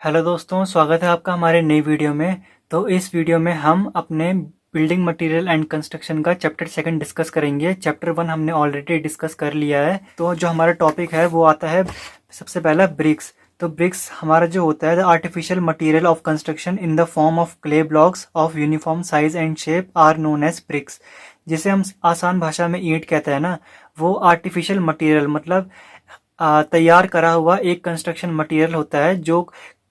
Hello दोस्तों, स्वागत है आपका हमारे नई वीडियो में। तो इस वीडियो में हम अपने बिल्डिंग मटेरियल एंड कंस्ट्रक्शन का चैप्टर सेकंड डिस्कस करेंगे। चैप्टर वन हमने ऑलरेडी डिस्कस कर लिया है। तो जो हमारा टॉपिक है वो आता है सबसे पहला ब्रिक्स। तो ब्रिक्स हमारा जो होता है the artificial material of construction in the form of clay blocks of uniform size and shape are known as bricks. जिसे हम आसान भाषा में ईंट कहते हैं ना, वो आर्टिफिशियल मटेरियल मतलब तैयार करा हुआ एक कंस्ट्रक्शन मटेरियल होता है जो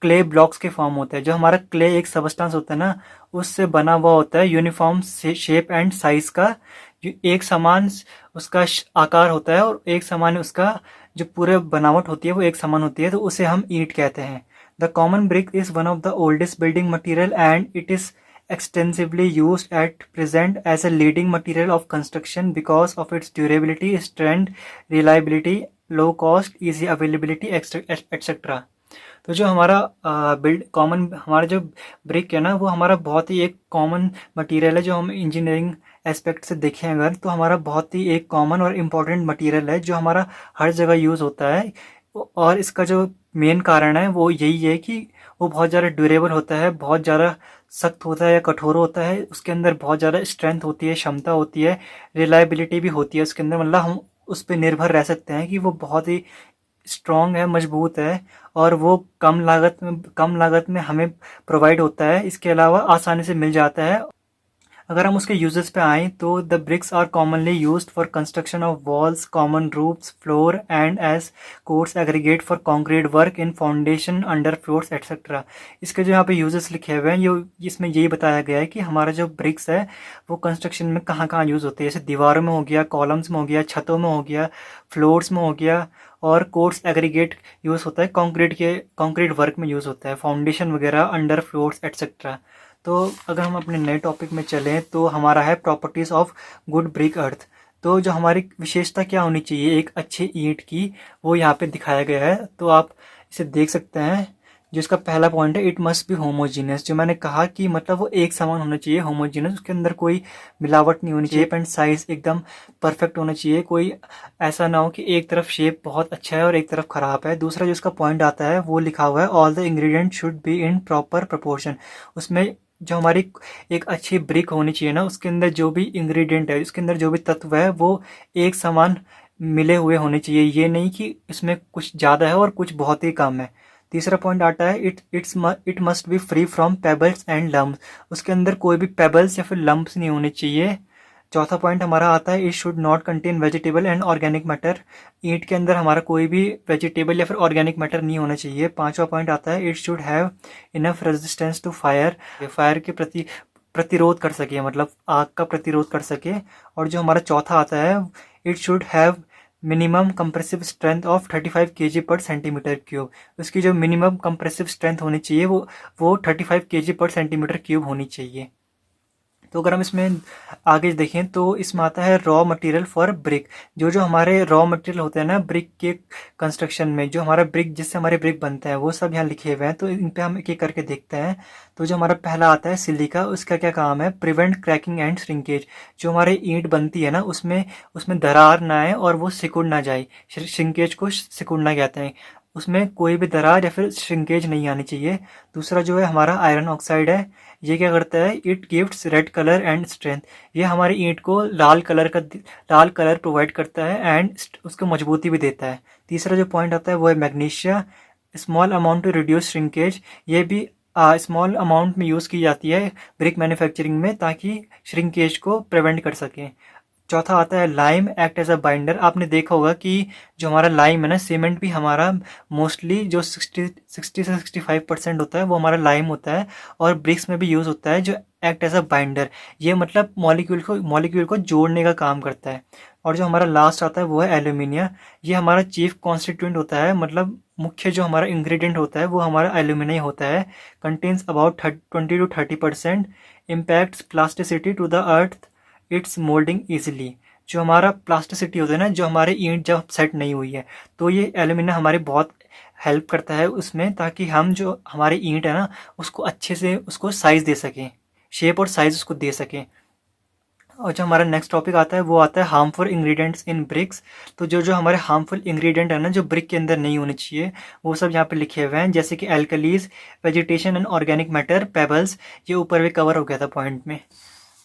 क्ले ब्लॉक्स के फॉर्म होते हैं। जो हमारा क्ले एक सबस्टेंस होता है ना, उससे बना हुआ होता है यूनिफॉर्म शेप एंड साइज का। एक समान उसका आकार होता है और एक समान उसका जो पूरे बनावट होती है वो एक समान होती है, तो उसे हम ईंट कहते हैं। The common brick is one of the oldest building material and it is extensively used at present as a leading material of construction because of its durability, strength, reliability, low cost, easy availability, etc. तो जो हमारा build common हमारा जो brick है ना, वो हमारा बहुत ही एक कॉमन मटेरियल है। जो हम इंजीनियरिंग एस्पेक्ट से देखें अगर, तो हमारा बहुत ही एक कॉमन और इम्पोर्टेंट मटेरियल है जो हमारा हर जगह यूज़ होता है। और इसका जो मेन कारण है वो यही है कि वो बहुत ज़्यादा ड्यूरेबल होता है, बहुत ज़्यादा सख्त होता है या कठोर होता है। उसके अंदर बहुत ज़्यादा स्ट्रेंथ होती है, क्षमता होती है, रिलायबिलिटी भी होती है उसके अंदर। मतलब हम उस पर निर्भर रह सकते हैं कि वो बहुत ही स्ट्रॉन्ग है, मजबूत है, और वो कम लागत में हमें प्रोवाइड होता है। इसके अलावा आसानी से मिल जाता है। अगर हम उसके यूजेस पे आएँ तो the bricks are commonly used for construction of walls, common roofs, floor and edge course aggregate for concrete work in foundation, under floors etcetera. इसके जो यहाँ पे यूजेस लिखे हुए हैं, ये इसमें यही बताया गया है कि हमारा जो ब्रिक्स है वो कंस्ट्रक्शन में कहाँ कहाँ यूज़ होते हैं। जैसे दीवारों में हो गया, कॉलम्स में हो गया, छतों में हो गया, फ्लोर्स में हो गया, और कोर्स एग्रीगेट यूज़ होता है, कंक्रीट वर्क में यूज़ होता है, फाउंडेशन वगैरह, अंडर फ्लोर्स एटसेट्रा। तो अगर हम अपने नए टॉपिक में चलें तो हमारा है प्रॉपर्टीज़ ऑफ गुड ब्रिक अर्थ। तो जो हमारी विशेषता क्या होनी चाहिए एक अच्छे ईंट की, वो यहाँ पे दिखाया गया है। तो आप इसे देख सकते हैं। जो इसका पहला पॉइंट है, इट मस्ट बी होमोजीनियस। जो मैंने कहा कि मतलब वो एक समान होना चाहिए, होमोजीनियस, उसके अंदर कोई मिलावट नहीं होनी चाहिए। शेप एंड साइज एकदम परफेक्ट होना चाहिए। कोई ऐसा ना हो कि एक तरफ शेप बहुत अच्छा है और एक तरफ खराब है। दूसरा जो इसका पॉइंट आता है वो लिखा हुआ है, all the ingredient should be in proper proportion. उसमें जो हमारी एक अच्छी ब्रिक होनी चाहिए ना, उसके अंदर जो भी इंग्रेडिएंट है, उसके अंदर जो भी तत्व है, वो एक समान मिले हुए होने चाहिए। ये नहीं कि इसमें कुछ ज़्यादा है और कुछ बहुत ही कम है। तीसरा पॉइंट आता है, it must be free from pebbles and lumps. उसके अंदर कोई भी पेबल्स या फिर लम्प्स नहीं होने चाहिए। चौथा पॉइंट हमारा आता है, it should not contain vegetable and organic matter. ईंट के अंदर हमारा कोई भी वेजिटेबल या फिर ऑर्गेनिक मैटर नहीं होना चाहिए। पांचवा पॉइंट आता है, it should have enough resistance to fire. Fire के प्रति प्रतिरोध कर सके, मतलब आग का प्रतिरोध कर सके। और जो हमारा चौथा आता है, it should have minimum compressive strength of 35 kg पर सेंटीमीटर क्यूब। उसकी जो मिनिमम कंप्रेसिव स्ट्रेंथ होनी चाहिए वो 35 kg पर सेंटीमीटर क्यूब होनी चाहिए। तो अगर हम इसमें आगे देखें तो इसमें आता है रॉ मटेरियल फॉर ब्रिक। जो जो हमारे रॉ मटेरियल होते हैं ना ब्रिक के कंस्ट्रक्शन में, जो हमारा ब्रिक जिससे हमारे ब्रिक बनते हैं, वो सब यहाँ लिखे हुए हैं। तो इन पे हम एक एक करके देखते हैं। तो जो हमारा पहला आता है सिलिका, उसका क्या काम है, प्रिवेंट क्रैकिंग एंड श्रिंकेज। जो हमारे ईंट बनती है ना, उसमें उसमें दरार ना आए और वो सिकुड़ ना जाए। श्रिंकेज को सिकुड़ना कहते हैं। उसमें कोई भी दरार या फिर श्रिंकेज नहीं आनी चाहिए। दूसरा जो है हमारा आयरन ऑक्साइड है। ये क्या करता है, it gives red colour and strength. ये हमारी ईंट को लाल कलर प्रोवाइड करता है एंड उसको मजबूती भी देता है। तीसरा जो पॉइंट आता है वो है magnesia, small amount to reduce shrinkage. ये भी स्मॉल अमाउंट में यूज़ की जाती है ब्रिक मैन्युफैक्चरिंग में, ताकि श्रिंकेज को प्रिवेंट कर सकें। चौथा आता है lime, act as a binder. आपने देखा होगा कि जो हमारा लाइम है ना, सीमेंट भी हमारा मोस्टली जो 60 से 65% होता है वो हमारा लाइम होता है, और ब्रिक्स में भी यूज़ होता है, जो एक्ट एज अ बाइंडर। ये मतलब मॉलिक्यूल को जोड़ने का काम करता है। और जो हमारा लास्ट आता है वो है एल्यूमिनिया। ये हमारा चीफ कॉन्स्टिट्यूएंट होता है, मतलब मुख्य जो हमारा इंग्रेडिएंट होता है वो हमारा एल्यूमिनियम होता है। Contains about 20 to 30%, impacts plasticity to the earth, its moulding easily. जो हमारा प्लास्टिसिटी होता है ना, जो हमारे ईंट जब सेट नहीं हुई है, तो ये एल्यूमिनियम हमारी बहुत हेल्प करता है उसमें, ताकि हम जो हमारी ईंट है ना, उसको अच्छे से उसको साइज़ दे सकें, शेप और साइज़ उसको दे सकें। और जो हमारा नेक्स्ट टॉपिक आता है वो आता है हार्मफुल इंग्रेडिएंट्स इन ब्रिक्स। तो जो जो हमारे हार्मफुल इंग्रेडिएंट है ना, जो ब्रिक के अंदर नहीं होने चाहिए, वो सब यहाँ पे लिखे हुए हैं, जैसे कि alkalis, vegetation and organic matter, pebbles. ये ऊपर भी कवर हो गया था पॉइंट में।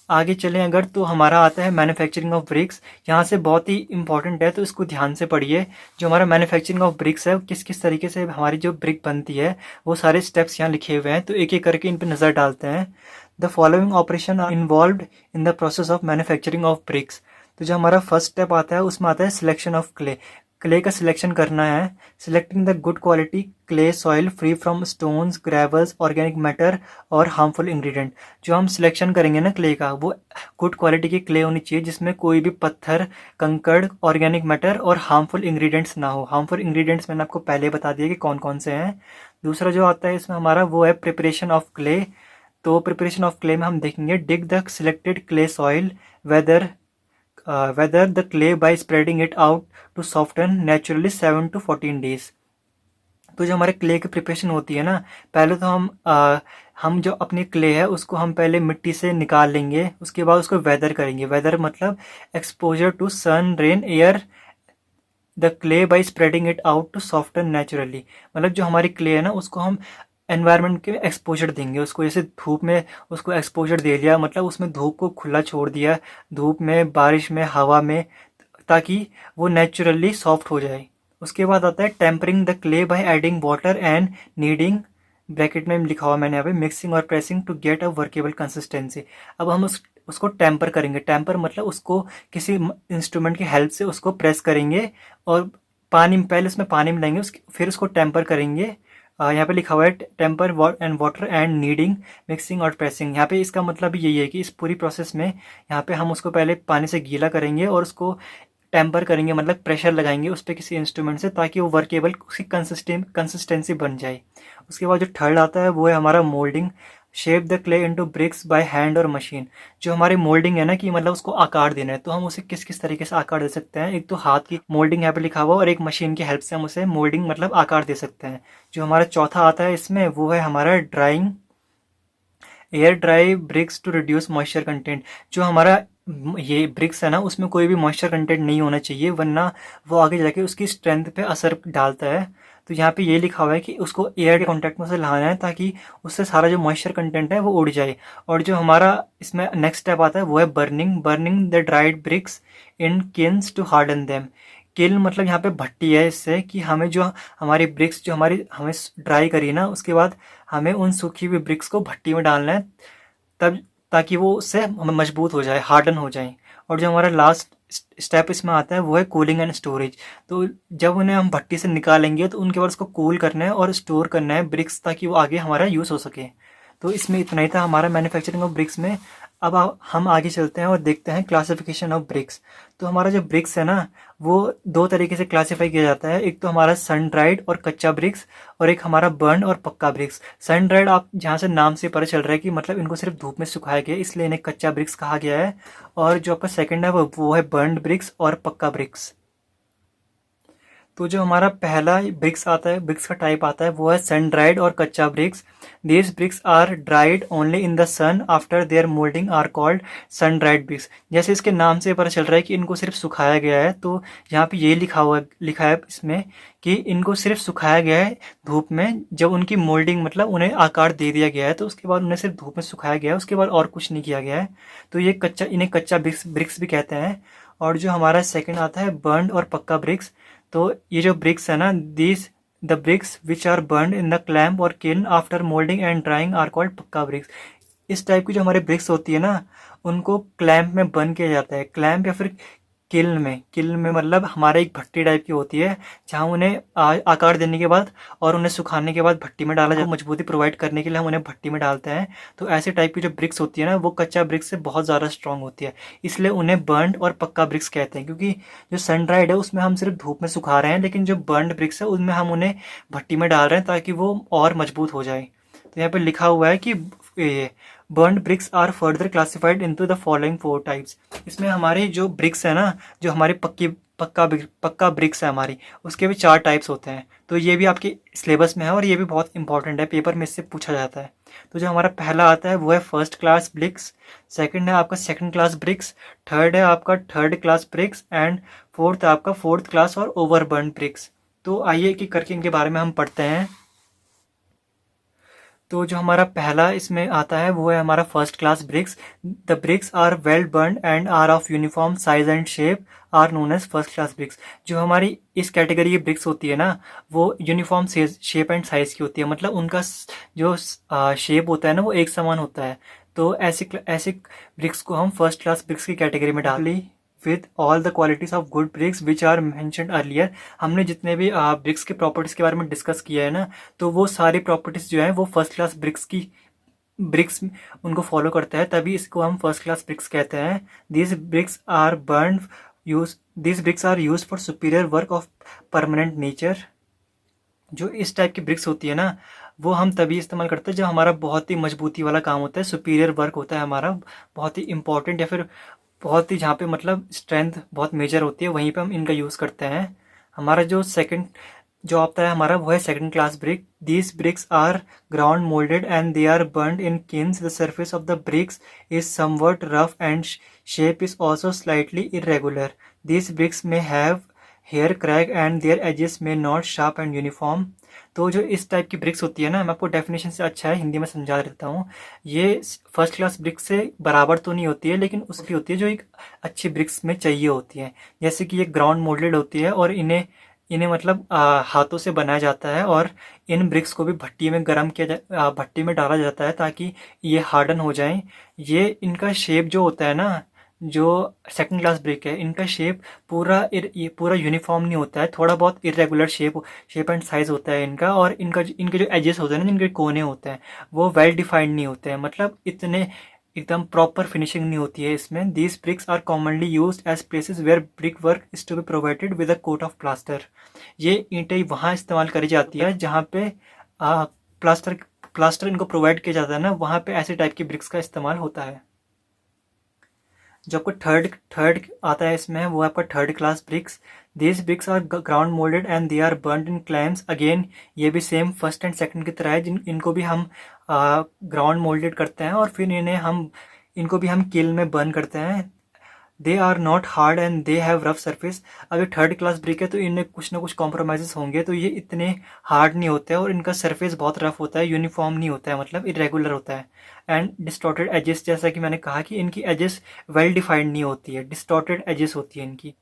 आगे चलें अगर, तो हमारा आता है मैन्युफैक्चरिंग ऑफ ब्रिक्स। यहाँ से बहुत ही इंपॉर्टेंट है, तो इसको ध्यान से पढ़िए। जो हमारा मैन्युफैक्चरिंग ऑफ ब्रिक्स है, किस किस तरीके से हमारी जो ब्रिक बनती है, वो सारे स्टेप्स यहाँ लिखे हुए हैं। तो एक एक करके इन पर नज़र डालते हैं। The following operation are involved in the process of manufacturing of bricks. तो जो हमारा फर्स्ट स्टेप आता है उसमें आता है सिलेक्शन ऑफ क्ले। क्ले का सिलेक्शन करना है। Selecting the good quality clay soil free from stones, gravels, organic matter और हार्मफुल इंग्रेडिएंट। जो हम सिलेक्शन करेंगे ना क्ले का, वो गुड क्वालिटी की क्ले होनी चाहिए, जिसमें कोई भी पत्थर, कंकड़, ऑर्गेनिक मैटर और हार्मफुल इंग्रेडिएंट्स ना हो। हार्मफुल इंग्रेडिएंट्स मैंने आपको पहले बता दिया कि कौन कौन से हैं। दूसरा जो आता है इसमें हमारा, वो है प्रिपरेशन ऑफ क्ले। तो प्रिपरेशन ऑफ क्ले में हम देखेंगे, dig the selected clay soil, weather the clay by spreading it out to soften naturally 7 to 14 days। तो जो हमारे क्ले की प्रिपरेशन होती है ना, पहले तो हम जो अपनी क्ले है उसको हम पहले मिट्टी से निकाल लेंगे, उसके बाद उसको वेदर करेंगे। वेदर मतलब exposure to sun, rain, air the clay by spreading it out to soften naturally. मतलब जो हमारी क्ले है ना, उसको हम एनवायरनमेंट के एक्सपोजर देंगे उसको। जैसे धूप में उसको एक्सपोजर दे दिया, मतलब उसमें धूप को खुला छोड़ दिया, धूप में, बारिश में, हवा में, ताकि वो नेचुरली सॉफ्ट हो जाए। उसके बाद आता है tempering the clay by adding water and kneading, bracket में लिखा हुआ मैंने यहाँ पे, मिक्सिंग और pressing to get a workable consistency. अब हम उसको टेम्पर करेंगे। टेम्पर मतलब उसको किसी इंस्ट्रूमेंट की हेल्प से उसको प्रेस करेंगे और पानी, पहले उसमें पानी मिलाएंगे, फिर उसको टेम्पर करेंगे। यहाँ पे लिखा हुआ है temper and water and kneading, mixing और प्रेसिंग। यहाँ पे इसका मतलब यही है कि इस पूरी प्रोसेस में यहाँ पे हम उसको पहले पानी से गीला करेंगे और उसको टेम्पर करेंगे, मतलब प्रेशर लगाएंगे उस पर किसी इंस्ट्रूमेंट से, ताकि वो वर्केबल, उसकी कंसिस्टेंसी बन जाए। उसके बाद जो थर्ड आता है वो है हमारा moulding. Shape the clay into bricks by hand और मशीन। जो हमारी मोल्डिंग है ना, कि मतलब उसको आकार देना है, तो हम उसे किस किस तरीके से आकार दे सकते हैं। एक तो हाथ की मोल्डिंग यहाँ पे लिखा हुआ, और एक मशीन की हेल्प से हम उसे मोल्डिंग मतलब आकार दे सकते हैं। जो हमारा चौथा आता है इसमें, वो है हमारा drying. Air dry bricks to reduce moisture content. जो हमारा ये ब्रिक्स है ना, उसमें कोई भी मॉइस्चर कंटेंट नहीं होना चाहिए, वरना वो आगे जाके उसकी स्ट्रेंथ पे असर डालता है। तो यहाँ पे ये लिखा हुआ है कि उसको एयर के कांटेक्ट में से लाना है, ताकि उससे सारा जो मॉइस्चर कंटेंट है वो उड़ जाए। और जो हमारा इसमें नेक्स्ट स्टेप आता है वो है burning the dried bricks in kilns to harden them. Kiln मतलब यहाँ पे भट्टी है, इससे कि हमें जो हमारी ब्रिक्स जो हमारी हमें ड्राई करी ना, उसके बाद हमें उन सूखी हुई ब्रिक्स को भट्टी में डालना है, तब ताकि वो उससे हमें मजबूत हो जाए, हार्डन हो जाए। और जो हमारा लास्ट स्टेप इसमें आता है वो है कूलिंग एंड स्टोरेज। तो जब उन्हें हम भट्टी से निकालेंगे तो उनके बाद उसको कूल करना है और स्टोर करना है ब्रिक्स, ताकि वो आगे हमारा यूज़ हो सके। तो इसमें इतना ही था हमारा मैन्युफैक्चरिंग ऑफ ब्रिक्स में। अब हम आगे चलते हैं और देखते हैं क्लासिफिकेशन ऑफ ब्रिक्स। तो हमारा जो ब्रिक्स है ना, वो दो तरीके से क्लासीफाई किया जाता है। एक तो हमारा सन ड्राइड और कच्चा ब्रिक्स, और एक हमारा बर्न और पक्का ब्रिक्स। सन ड्राइड, आप जहाँ से नाम से पता चल रहा है कि मतलब इनको सिर्फ धूप में सुखाया गया है, इसलिए इन्हें कच्चा ब्रिक्स कहा गया है। और जो आपका सेकंड है वो है बर्न ब्रिक्स और पक्का ब्रिक्स। तो जो हमारा पहला ब्रिक्स आता है, ब्रिक्स का टाइप आता है, वो है सन ड्राइड और कच्चा bricks. These bricks are dried only in the sun after their moulding are called sun dried bricks. जैसे इसके नाम से पता चल रहा है कि इनको सिर्फ सुखाया गया है, तो यहाँ पे ये लिखा है इसमें कि इनको सिर्फ सुखाया गया है धूप में। जब उनकी मोल्डिंग मतलब उन्हें आकार दे दिया गया है, तो उसके बाद उन्हें सिर्फ धूप में सुखाया गया है, उसके बाद और कुछ नहीं किया गया है। तो ये इन्हें कच्चा ब्रिक्स भी कहते हैं। और जो हमारा सेकंड आता है बर्न और पक्का ब्रिक्स। तो ये जो ब्रिक्स है ना, the bricks which are burn in the clamp और kiln after moulding and drying are called pucca bricks. इस टाइप की जो हमारे ब्रिक्स होती है ना, उनको क्लैम्प में बर्न किया जाता है। क्लैम्प या फिर किल्न में मतलब हमारे एक भट्टी टाइप की होती है, जहाँ उन्हें आकार देने के बाद और उन्हें सुखाने के बाद भट्टी में डाला जाता है। मजबूती प्रोवाइड करने के लिए हम उन्हें भट्टी में डालते हैं। तो ऐसे टाइप की जो ब्रिक्स होती है ना, वो कच्चा ब्रिक्स से बहुत ज़्यादा स्ट्रॉन्ग होती है, इसलिए उन्हें बर्न्ड और पक्का ब्रिक्स कहते हैं। क्योंकि जो सन ड्राइड है उसमें हम सिर्फ धूप में सुखा रहे हैं, लेकिन जो बर्न्ड ब्रिक्स है उनमें हम उन्हें भट्टी में डाल रहे हैं, ताकि वो और मजबूत हो जाए। तो यहाँ पे लिखा हुआ है कि burned bricks are further classified into the following 4 types. इसमें हमारे जो ब्रिक्स है ना, जो हमारी पक्का ब्रिक्स है हमारी, उसके भी 4 टाइप्स होते हैं। तो ये भी आपके सिलेबस में है और ये भी बहुत इंपॉर्टेंट है, पेपर में इससे पूछा जाता है। तो जो हमारा पहला आता है वो है फर्स्ट क्लास ब्रिक्स, सेकंड है आपका सेकंड क्लास ब्रिक्स, थर्ड है आपका third class BRICS and fourth है आपका फोर्थ क्लास और ओवरबर्न ब्रिक्स। तो आइए कि करके इनके बारे में हम पढ़ते हैं। तो जो हमारा पहला इसमें आता है वो है हमारा first class bricks. The bricks are well burn and are of uniform size and shape are known as first class bricks. जो हमारी इस कैटेगरी की ब्रिक्स होती है ना, वो यूनिफॉर्म शेप एंड साइज की होती है, मतलब उनका जो शेप होता है ना वो एक समान होता है। तो ऐसे ऐसे ब्रिक्स को हम फर्स्ट क्लास ब्रिक्स की कैटेगरी में डाली with all the qualities of good bricks which are mentioned earlier. हमने जितने भी ब्रिक्स के प्रॉपर्टीज के बारे में डिस्कस किया है ना, तो वो सारी प्रॉपर्टीज जो है वो फर्स्ट क्लास ब्रिक्स उनको फॉलो करता है, तभी इसको हम फर्स्ट क्लास ब्रिक्स कहते हैं। These bricks are burn use these bricks are use for superior work of permanent nature. जो इस टाइप की ब्रिक्स होती है ना, वो हम तभी इस्तेमाल करते हैं जब हमारा बहुत ही मजबूती वाला काम होता है, सुपीरियर वर्क होता है हमारा, बहुत ही इंपॉर्टेंट, या फिर बहुत ही जहाँ पे मतलब स्ट्रेंथ बहुत मेजर होती है, वहीं पे हम इनका यूज़ करते हैं। हमारा जो सेकंड जो आता है हमारा वो है second class brick. These bricks are ground moulded and they are burned in kilns. The surface of the bricks is somewhat rough and shape is also slightly irregular. These bricks may have hair crack and their edges may not sharp and uniform. तो जो इस type की BRICS होती है ना, मैं आपको definition से अच्छा है हिंदी में समझा देता हूँ। ये फर्स्ट क्लास ब्रिक्स से बराबर तो नहीं होती है, लेकिन उसकी होती है जो एक अच्छी ब्रिक्स में चाहिए होती है। जैसे कि ये ग्राउंड मोल्डेड होती है और इन्हें इन्हें मतलब हाथों से बनाया जाता है, और इन ब्रिक्स को भी भट्टी में भट्टी में डाला जाता है ताकि ये हार्डन हो जाएं। ये इनका शेप जो होता है ना, जो सेकंड क्लास ब्रिक है, इनका शेप ये पूरा यूनिफॉर्म नहीं होता है, थोड़ा बहुत इरेगुलर शेप एंड साइज होता है इनका। और इनके जो एजेस होते हैं ना, जिनके कोने होते हैं, वो वेल डिफाइंड नहीं होते हैं, मतलब इतने एकदम प्रॉपर फिनिशिंग नहीं होती है इसमें। These bricks are commonly used as places where brick work is to be provided with a coat of plaster. ये ईंटें वहाँ इस्तेमाल करी जाती है जहाँ पे प्लास्टर प्लास्टर इनको प्रोवाइड किया जाता है ना, वहाँ पे ऐसे टाइप की ब्रिक्स का इस्तेमाल होता है। जो आपको थर्ड आता है इसमें, वो आपका third class bricks. These bricks are ground moulded and they are burned in clamps. Again ये भी सेम फर्स्ट एंड सेकंड की तरह है, इनको भी हम ग्राउंड मोल्डेड करते हैं और फिर इनको भी हम किल में बर्न करते हैं। They are not hard and they have rough surface. अगर थर्ड क्लास ब्रिक है तो इनमें कुछ ना कुछ कॉम्प्रोमाइज़ होंगे, तो ये इतने हार्ड नहीं होते हैं और इनका सरफेस बहुत रफ होता है, यूनिफॉर्म नहीं होता है, मतलब इरेगुलर होता है। एंड डिस्टॉर्टेड एजेस, जैसा कि मैंने कहा कि इनकी एजेस वेल डिफाइंड नहीं होती है, डिस्टॉर्टेड एजेस होती है इनकी।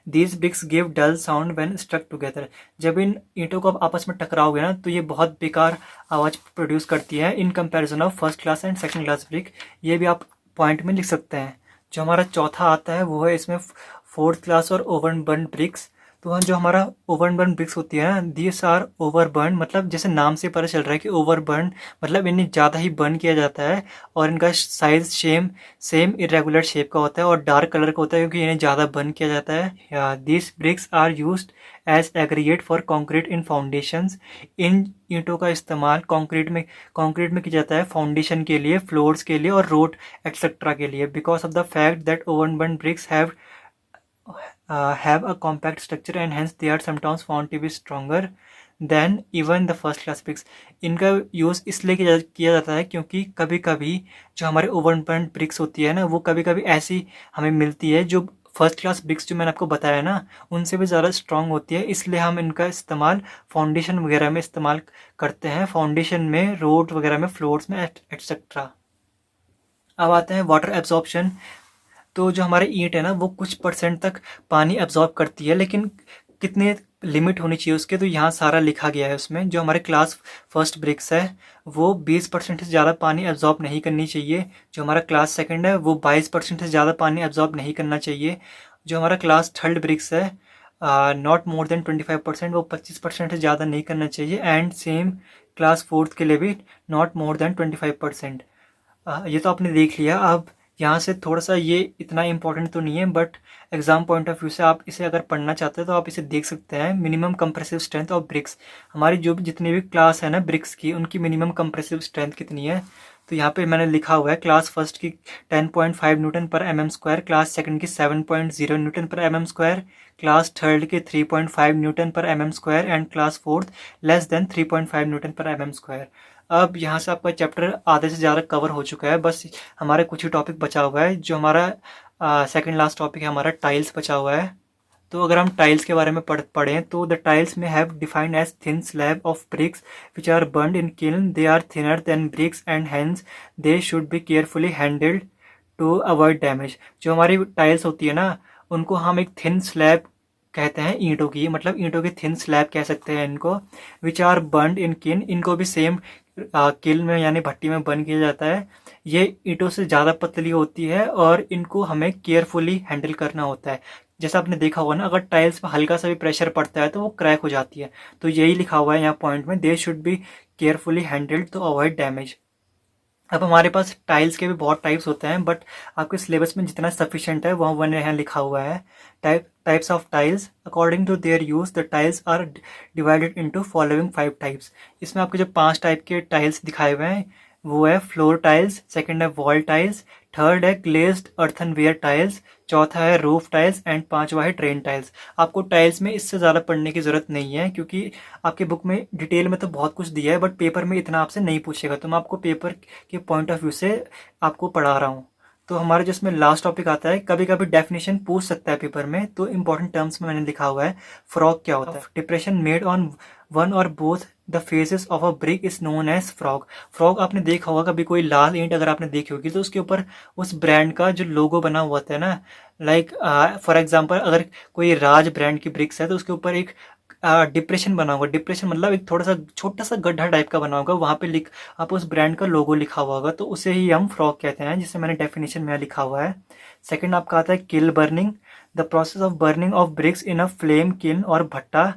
These bricks give dull sound when struck together. जब इन ईंटों को आप आपस में टकराओगे ना, तो ये बहुत बेकार आवाज़ प्रोड्यूस करती है in comparison of first class and second class brick. ये भी आप पॉइंट में लिख सकते हैं। जो हमारा चौथा आता है वो है इसमें फोर्थ क्लास और ओवरबर्न ब्रिक्स। तो जो हमारा ओवरबर्न ब्रिक्स होती है ना, दीज आर ओवरबर्न, मतलब जैसे नाम से पता चल रहा है कि ओवरबर्न मतलब इन्हें ज़्यादा ही बर्न किया जाता है, और इनका साइज सेम इरेगुलर शेप का होता है और डार्क कलर का होता है, क्योंकि इन्हें ज़्यादा बर्न किया जाता है। This bricks are used as aggregate for concrete in foundations. इन ईंटों का इस्तेमाल कंक्रीट में किया जाता है, फाउंडेशन के लिए, फ्लोर्स के लिए और रोड एक्सेट्रा के लिए। Because of the fact that overburn bricks have a compact structure and hence they are sometimes found to be stronger than even the first class bricks। इनका यूज़ इसलिए किया जाता है क्योंकि कभी कभी जो हमारे ओवरबर्न ब्रिक्स होती है ना, वो कभी कभी ऐसी हमें मिलती है जो फर्स्ट क्लास ब्रिक्स जो मैंने आपको बताया ना, उनसे भी ज़्यादा स्ट्रांग होती है, इसलिए हम इनका इस्तेमाल फाउंडेशन वगैरह में इस्तेमाल करते हैं, फाउंडेशन में, रोड वगैरह में, फ्लोर्स में एट्सेट्रा। अब आते हैं वाटर एब्जॉर्प्शन। तो जो हमारे ईंट है ना, वो कुछ परसेंट तक पानी एब्जॉर्ब करती है, लेकिन कितने लिमिट होनी चाहिए उसके, तो यहाँ सारा लिखा गया है उसमें। जो हमारे क्लास फर्स्ट ब्रिक्स है वो 20% से ज़्यादा पानी एब्जॉर्ब नहीं करनी चाहिए। जो हमारा क्लास सेकंड है वो 22% से ज़्यादा पानी एब्जॉर्ब नहीं करना चाहिए। जो हमारा क्लास थर्ड ब्रिक्स है नॉट मोर देन 25%, वो 25% से ज़्यादा नहीं करना चाहिए। एंड सेम क्लास फोर्थ के लिए भी नॉट मोर देन 25%। ये तो आपने देख लिया। अब यहाँ से थोड़ा सा, ये इतना इंपॉर्टेंट तो नहीं है, but exam point of view से आप इसे अगर पढ़ना चाहते हैं तो आप इसे देख सकते हैं। Minimum compressive strength of BRICS, हमारी जो जितनी भी क्लास है ना ब्रिक्स की, उनकी मिनिमम कंप्रेसिव स्ट्रेंथ कितनी है। तो यहाँ पे मैंने लिखा हुआ है क्लास फर्स्ट की 10.5 newton per M M square, class second की 7.0 newton per M M square, class third की 3.5 newton per M M square and class fourth less than 3.5 newton per M M square. अब यहाँ से आपका chapter आधे से ज़्यादा कवर हो चुका है, बस हमारे कुछ ही टॉपिक बचा हुआ है। जो हमारा सेकंड लास्ट टॉपिक है हमारा टाइल्स बचा हुआ है। तो अगर हम टाइल्स के बारे में पढ़ें तो द टाइल्स में have defined as thin slab of bricks which are burned in kiln, they are thinner than bricks and hence they should be carefully handled to avoid damage. जो हमारी टाइल्स होती है ना, उनको हम एक थिन स्लैब कहते हैं ईंटों की, मतलब ईंटों की थिन स्लैब कह सकते हैं इनको। विच आर बर्न्ड इन किन, इनको भी सेम किल में यानी भट्टी में बर्न किया जाता है। ये ईंटों से ज़्यादा पतली होती है और इनको हमें केयरफुली हैंडल करना होता है। जैसा आपने देखा होगा ना, अगर टाइल्स पर हल्का सा भी प्रेशर पड़ता है तो वो क्रैक हो जाती है। तो यही लिखा हुआ है यहाँ पॉइंट में, they should be carefully handled to avoid damage. अब हमारे पास टाइल्स के भी बहुत टाइप्स होते हैं, बट आपके सिलेबस में जितना सफिशिएंट है वह वन यहाँ लिखा हुआ है। Types of tiles according to their use the tiles are divided into following 5 types. इसमें आपको जो 5 टाइप के टाइल्स दिखाए हुए हैं वो है फ्लोर टाइल्स, सेकंड है वॉल टाइल्स, थर्ड है ग्लेज्ड अर्थनवेयर टाइल्स, चौथा है रूफ टाइल्स एंड पांचवा है ड्रेन टाइल्स। आपको टाइल्स में इससे ज़्यादा पढ़ने की ज़रूरत नहीं है, क्योंकि आपके बुक में डिटेल में तो बहुत कुछ दिया है, बट पेपर में इतना आपसे नहीं पूछेगा। तो मैं आपको पेपर के पॉइंट ऑफ व्यू से आपको पढ़ा रहा हूँ। तो हमारे जिसमें लास्ट टॉपिक आता है, कभी कभी डेफिनेशन पूछ सकता है पेपर में, तो इंपॉर्टेंट टर्म्स में मैंने लिखा हुआ है फ्रॉग क्या होता है। डिप्रेशन मेड ऑन वन और both the faces of a brick is known as frog. Frog आपने देखा होगा, कभी कोई लाल ईंट अगर आपने देखी होगी तो उसके ऊपर उस ब्रांड का जो लोगो बना हुआ होता है ना, लाइक फॉर एग्जांपल अगर कोई राज ब्रांड की ब्रिक्स है तो उसके ऊपर एक डिप्रेशन बना होगा। डिप्रेशन मतलब एक थोड़ा सा छोटा सा गड्ढा टाइप का बना होगा, वहां पे आप उस ब्रांड का लोगो लिखा हुआ होगा, तो उसे ही हम फ्रॉग कहते हैं, जिसे मैंने डेफिनेशन में लिखा हुआ है। सेकंड आपका आता है kiln burning, the process of burning of bricks in a flame kiln और भट्टा।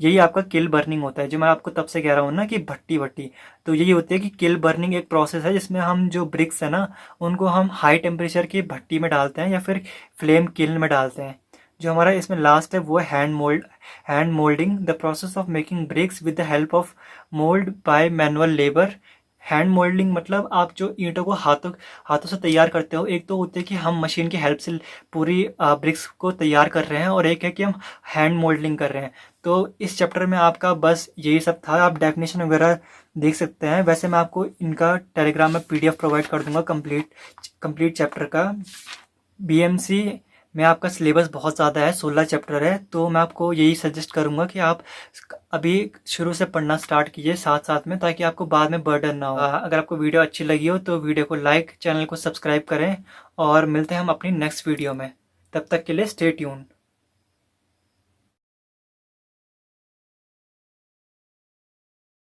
यही आपका किल बर्निंग होता है, जो मैं आपको तब से कह रहा हूँ ना कि भट्टी भट्टी। तो यही होती है कि किल बर्निंग एक प्रोसेस है जिसमें हम जो ब्रिक्स है ना उनको हम हाई टेम्परेचर की भट्टी में डालते हैं या फिर फ्लेम किल्न में डालते हैं। जो हमारा इसमें लास्ट है वो है hand moulding, the process of making bricks with the help of mould by manual labour. Hand moulding मतलब आप जो ईंटों को हाथों से तैयार करते हो, एक तो होते हैं कि हम मशीन की हेल्प से पूरी ब्रिक्स को तैयार कर रहे हैं, और एक है कि हम हैंड मोल्डिंग कर रहे हैं। तो इस चैप्टर में आपका बस यही सब था। आप डेफिनेशन वगैरह देख सकते हैं। वैसे मैं आपको इनका टेलीग्राम में PDF प्रोवाइड कर दूंगा कंप्लीट चैप्टर का। BMC में आपका सिलेबस बहुत ज़्यादा है, 16 चैप्टर है, तो मैं आपको यही सजेस्ट करूंगा कि आप अभी शुरू से पढ़ना स्टार्ट कीजिए साथ साथ में, ताकि आपको बाद में बर्डन ना हो। अगर आपको वीडियो अच्छी लगी हो तो वीडियो को लाइक, चैनल को सब्सक्राइब करें, और मिलते हैं हम अपनी नेक्स्ट वीडियो में। तब तक के लिए स्टे ट्यून्ड।